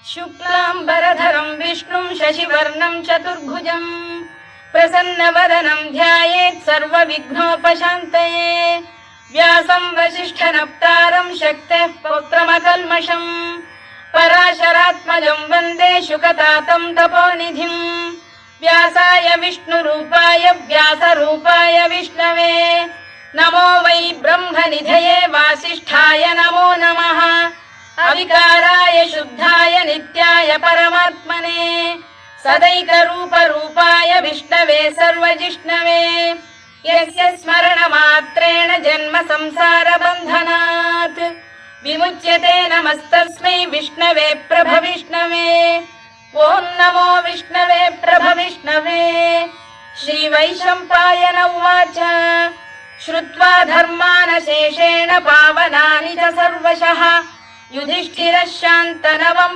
शुक्लाम्बरधरं विष्णुं शशिवर्णं चतुर्भुजं प्रसन्नवदनं ध्यायेत् सर्वविघ्नोपशान्तये। व्यासं वसिष्ठनप्तारं शक्तेः पौत्रमकल्मषं पराशरात्मजं वन्दे शुकतातं तपोनिधिं। व्यासाय विष्णुरूपाय व्यासरूपाय विष्णवे नमो वै ब्रह्मनिधये वासिष्ठाय नमो नमः। अविकाराय शुद्धाय नित्याय परमात्मने सदैकरूपरूपाय विष्णवे सर्वजिष्णवे यस्य स्मरणमात्रेण जन्म संसारबन्धनात् विमुच्यते। नमस्तस्मै विष्णवे प्रभविष्णवे। ॐ नमो विष्णवे प्रभविष्णवे। श्रीवैशम्पायन उवाच श्रुत्वा धर्मानशेषेण पावनानि च सर्वशः युधिष्ठिरः शान्तनवम्